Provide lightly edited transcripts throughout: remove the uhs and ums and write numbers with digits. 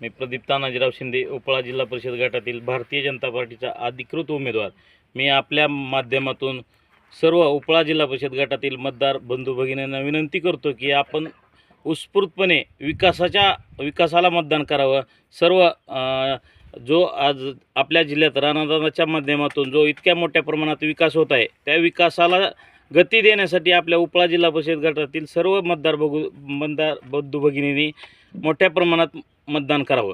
मी प्रदीप तानाजीराव शिंदे, उपळा जिल्हा परिषद गटातील भारतीय जनता पार्टीचा अधिकृत उमेदवार. मी आपल्या माध्यमातून सर्व उपळा जिल्हा परिषद गटातील मतदार बंधू भगिनींना विनंती करतो की आपण उत्स्फूर्तपणे विकासाला मतदान करावं. सर्व जो आज आपल्या जिल्ह्यात राणादादाच्या माध्यमातून जो इतक्या मोठ्या प्रमाणात विकास होत आहे, त्या विकासाला गती देण्यासाठी आपल्या उपळा जिल्हा परिषद गटातील सर्व मतदार बंधू भगिनींनी मोठ्या प्रमाणात मतदान करावं.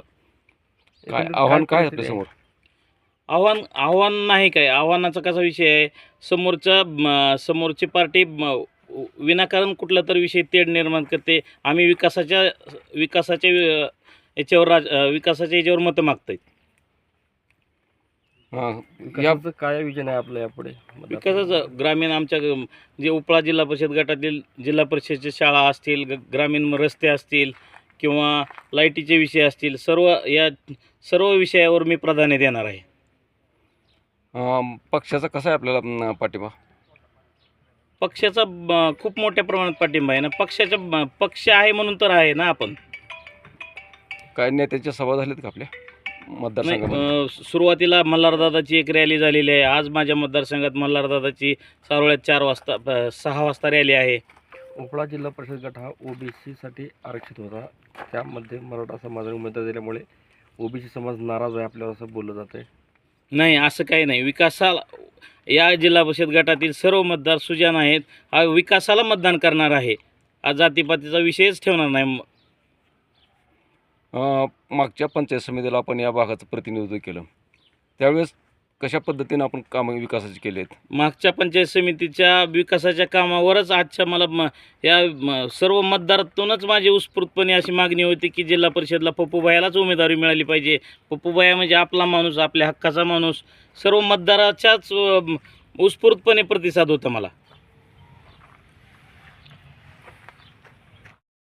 काय आव्हान काय आपल्या समोर? आव्हान नाही काय, आव्हानाचा कसा विषय आहे, समोरची पार्टी विनाकारण कुठला तर विषय तेढ निर्माण करते. आम्ही विकासाच्या याच्यावर मतं मागतोय. याचं काय विजन आहे आपल्या यापुढे? विकासाचं ग्रामीण आमच्या जे उपळा जिल्हा परिषद गटातील जिल्हा परिषदेच्या शाळा असतील, ग्रामीण रस्ते असतील किंवा लाईटीचे विषय असतील, सर्व विषयावर मी प्राधान्य देणार आहे. पक्षाचा कसा आहे आपल्याला पाठिंबा? पक्षाचा खूप मोठ्या प्रमाणात पाठिंबा आहे ना. पक्ष आहे म्हणून तर आहे ना आपण. काय नेत्यांच्या सभा झाल्यात का आपल्या मतदारसंघामध्ये? सुरुवातीला मल्हारदादाची एक रॅली झालेली आहे. आज माझ्या मतदारसंघात मल्हारदादाची सारोळ्यात 6 वाजता रॅली आहे. उपळा जिल्हा परिषद गट हा ओबीसीसाठी आरक्षित होता. त्यामध्ये मराठा समाजाने उमेदवार दिल्यामुळे ओबीसी समाज नाराज आहे आपल्यावर असं बोललं जातं आहे. नाही, असं काही नाही. विकासाला या जिल्हा परिषद गटातील सर्व मतदार सुजाण आहेत. हा विकासाला मतदान करणार आहे. हा जातीपातीचा विषयच ठेवणार नाही. मागच्या पंचायत समितीला आपण या भागाचं प्रतिनिधित्व केलं, त्यावेळेस कशा पद्धतीनं आपण कामं विकासाची केली आहेत? मागच्या पंचायत समितीच्या विकासाच्या कामावरच आजच्या मला सर्व मतदारातूनच माझी उत्स्फूर्तपणे अशी मागणी होती की जिल्हा परिषदला पप्पूभायालाच उमेदवारी मिळाली पाहिजे. पप्पूभाया म्हणजे आपला माणूस, आपल्या हक्काचा माणूस. सर्व मतदाराच्याच उत्स्फूर्तपणे प्रतिसाद होता मला.